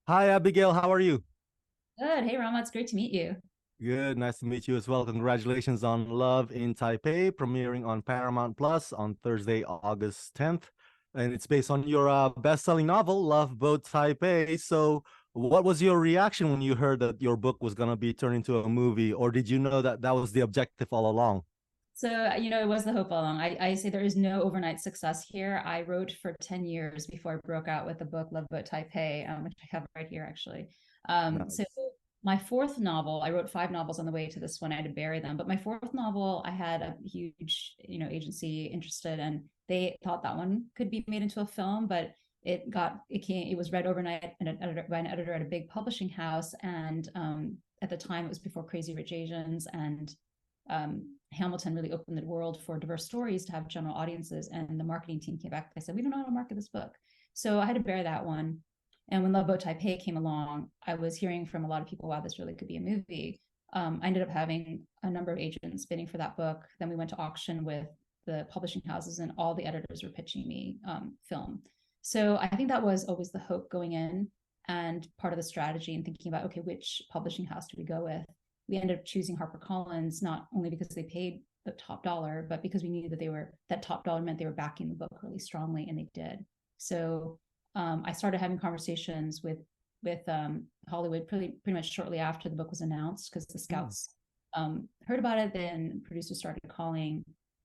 Hi, Abigail. How are you? Good. Hey, Rama, it's great to meet you. Good. Nice to meet you as well. Congratulations on Love in Taipei, premiering on Paramount Plus on Thursday, August 10th. And it's based on your best-selling novel, Loveboat Taipei. So, what was your reaction when you heard that your book was going to be turned into a movie, or did you know that that was the objective all along? It was the hope all along. I say there is no overnight success here. I wrote for 10 years before I broke out with the book Loveboat Taipei, which I have right here actually. So Nice. my fourth novel, I wrote five novels on the way to this one. I had to bury them, but my fourth novel, I had a huge, agency interested, and they thought that one could be made into a film, but it was read overnight by an editor at a big publishing house, and at the time it was before Crazy Rich Asians and Hamilton really opened the world for diverse stories to have general audiences. And the marketing team came back. They said, we don't know how to market this book. So I had to bear that one. And when Loveboat Taipei came along, I was hearing from a lot of people, wow, this really could be a movie. I ended up having a number of agents bidding for that book. Then we went to auction with the publishing houses, and all the editors were pitching me film. So I think that was always the hope going in, and part of the strategy and thinking about, okay, which publishing house do we go with? We ended up choosing HarperCollins, not only because they paid the top dollar, but because we knew that top dollar meant they were backing the book really strongly, and they did. So I started having conversations with Hollywood pretty much shortly after the book was announced, because the Hmm. scouts heard about it. Then producers started calling,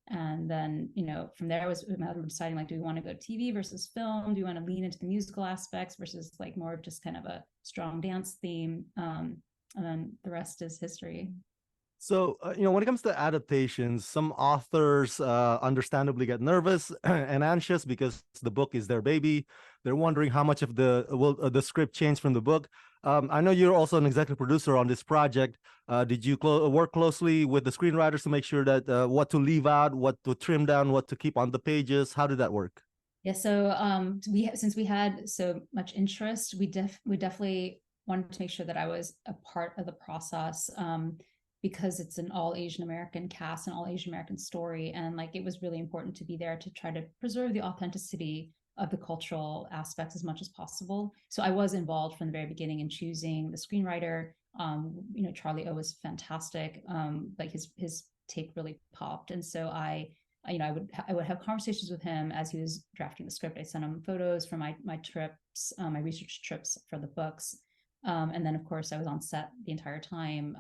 and then from there was a matter of deciding, like, do we want to go TV versus film? Do we want to lean into the musical aspects versus like more of just kind of a strong dance theme? And then the rest is history. So, when it comes to adaptations, some authors understandably get nervous and anxious because the book is their baby. They're wondering how much of the script change from the book. I know you're also an executive producer on this project. Did you work closely with the screenwriters to make sure that what to leave out, what to trim down, what to keep on the pages? How did that work? Yeah, so since we had so much interest, we definitely wanted to make sure that I was a part of the process, because it's an all Asian American cast and all Asian American story, and like it was really important to be there to try to preserve the authenticity of the cultural aspects as much as possible. So I was involved from the very beginning in choosing the screenwriter. Charlie O was fantastic. Like his take really popped, and so I would have conversations with him as he was drafting the script. I sent him photos from my trips, my research trips for the books, and then of course I was on set the entire time,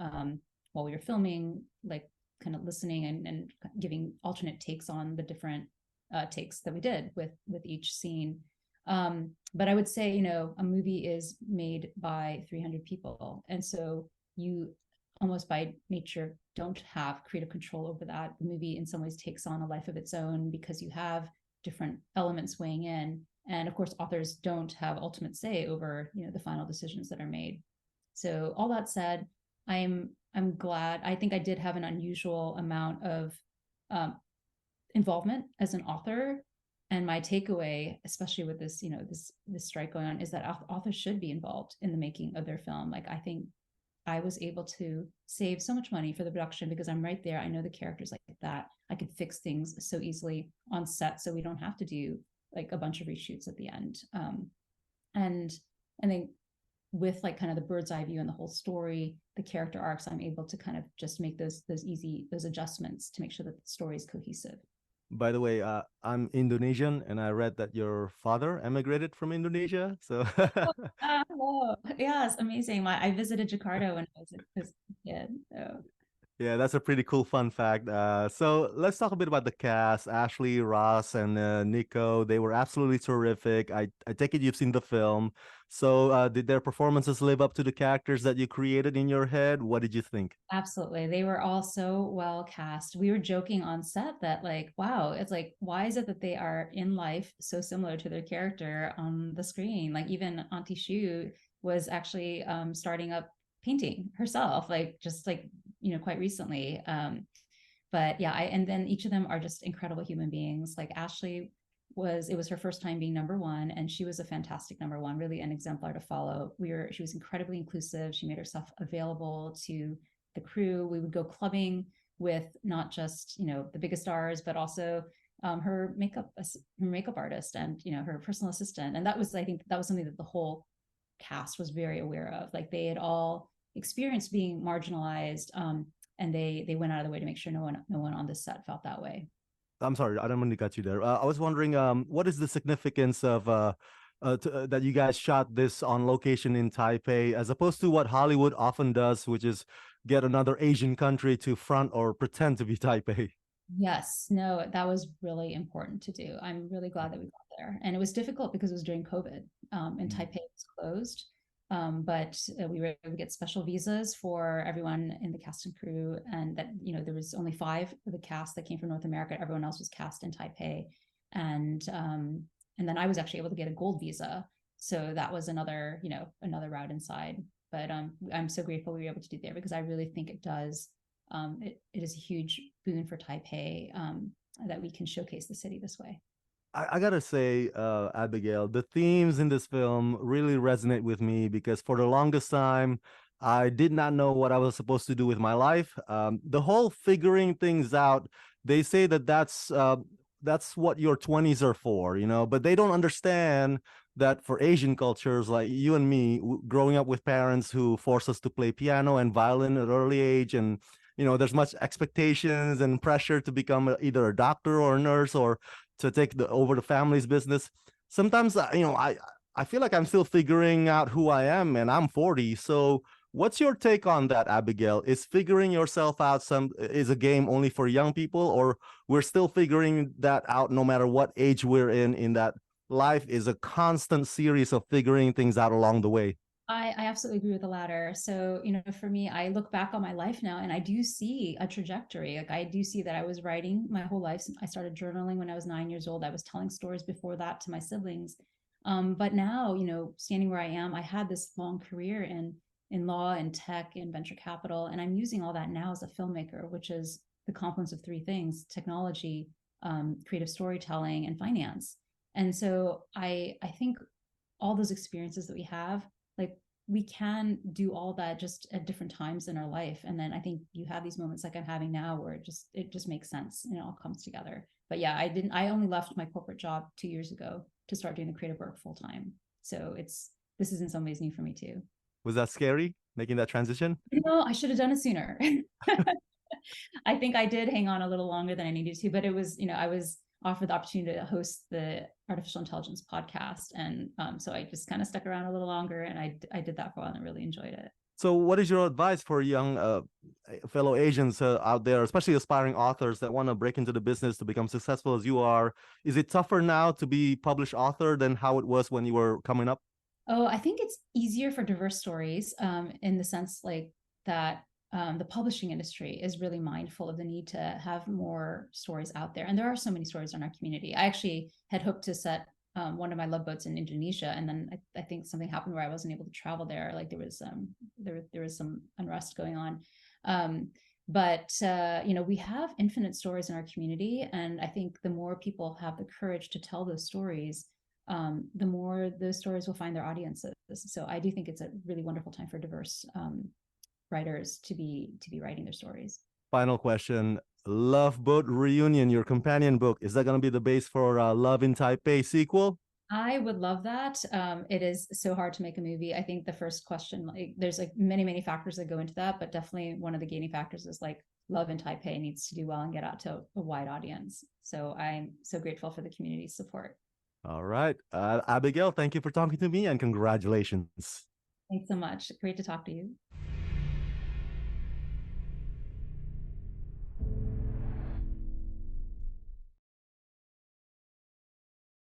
while we were filming, like kind of listening and giving alternate takes on the different takes that we did with each scene. But I would say, a movie is made by 300 people, and so you almost by nature don't have creative control over that. The movie in some ways takes on a life of its own because you have different elements weighing in. And of course, authors don't have ultimate say over, the final decisions that are made. So all that said, I'm glad. I think I did have an unusual amount of um, involvement as an author. And my takeaway, especially with this, this strike going on, is that authors should be involved in the making of their film. Like I think I was able to save so much money for the production because I'm right there. I know the characters like that. I could fix things so easily on set, so we don't have to do like a bunch of reshoots at the end. And I think with like kind of the bird's eye view and the whole story, the character arcs, I'm able to kind of just make those adjustments to make sure that the story is cohesive. By the way, I'm Indonesian, and I read that your father emigrated from Indonesia. So, Hello. Yes, amazing. I visited Jakarta when I was a kid. So. yeah, that's a pretty cool fun fact. So let's talk a bit about the cast. Ashley, Ross, and Nico. They were absolutely terrific. I take it you've seen the film. So did their performances live up to the characters that you created in your head? What did you think? Absolutely. They were all so well cast. We were joking on set that, like, wow, it's like, why is it that they are in life so similar to their character on the screen? Like, even Auntie Shu was actually starting up painting herself, like, just like, quite recently. But yeah, and then each of them are just incredible human beings. Like, Ashley it was her first time being number one, and she was a fantastic number one, really an exemplar to follow. She was incredibly inclusive. She made herself available to the crew. We would go clubbing with not just the biggest stars, but also her makeup artist and her personal assistant. And that was, I think, that was something that the whole cast was very aware of. Like they had all experienced being marginalized, and they went out of the way to make sure no one on this set felt that way. I'm sorry, I don't mean to cut you there. I was wondering, what is the significance of that you guys shot this on location in Taipei, as opposed to what Hollywood often does, which is get another Asian country to front or pretend to be Taipei? Yes, no, that was really important to do. I'm really glad that we got there. And it was difficult because it was during COVID, and Taipei was closed. But we were able to get special visas for everyone in the cast and crew. And that, there was only 5 of the cast that came from North America. Everyone else was cast in Taipei. And then I was actually able to get a gold visa. So that was another route inside. But I'm so grateful we were able to do there, because I really think it does. It is a huge boon for Taipei, that we can showcase the city this way. I gotta say, Abigail, the themes in this film really resonate with me, because for the longest time, I did not know what I was supposed to do with my life. The whole figuring things out, they say that that's what your 20s are for, but they don't understand that for Asian cultures like you and me, growing up with parents who force us to play piano and violin at an early age, and there's much expectations and pressure to become either a doctor or a nurse, or to take over the family's business. Sometimes, I feel like I'm still figuring out who I am, and I'm 40. So what's your take on that, Abigail? Is figuring yourself out is a game only for young people, or we're still figuring that out no matter what age we're in that life is a constant series of figuring things out along the way? I absolutely agree with the latter. So, for me, I look back on my life now and I do see a trajectory. Like I do see that I was writing my whole life. I started journaling when I was 9 years old. I was telling stories before that to my siblings. But now, standing where I am, I had this long career in law and tech and venture capital. And I'm using all that now as a filmmaker, which is the confluence of 3 things: technology, creative storytelling, and finance. And so I think all those experiences that we have, like we can do all that just at different times in our life. And then I think you have these moments like I'm having now where it just makes sense and it all comes together. But yeah, I only left my corporate job 2 years ago to start doing the creative work full time. So this is in some ways new for me too. Was that scary, making that transition? I should have done it sooner. I think I did hang on a little longer than I needed to, but it was, I was offered the opportunity to host the artificial intelligence podcast. And so I just kind of stuck around a little longer, and I did that for a while and I really enjoyed it. So what is your advice for young fellow Asians out there, especially aspiring authors that want to break into the business to become successful as you are? Is it tougher now to be published author than how it was when you were coming up? Oh, I think it's easier for diverse stories, in the sense like that the publishing industry is really mindful of the need to have more stories out there. And there are so many stories in our community. I actually had hoped to set one of my love boats in Indonesia, and then I think something happened where I wasn't able to travel there. Like there was some unrest going on. But we have infinite stories in our community, and I think the more people have the courage to tell those stories, the more those stories will find their audiences. So I do think it's a really wonderful time for diverse writers to be writing their stories. Final question. Loveboat Reunion, your companion book, is that going to be the base for Love in Taipei sequel? I would love that. It is so hard to make a movie. I think the first question, like there's like many factors that go into that, but definitely one of the gating factors is like Love in Taipei needs to do well and get out to a wide audience. So I'm so grateful for the community's support. All right. Abigail, thank you for talking to me, and congratulations. Thanks so much. Great to talk to you.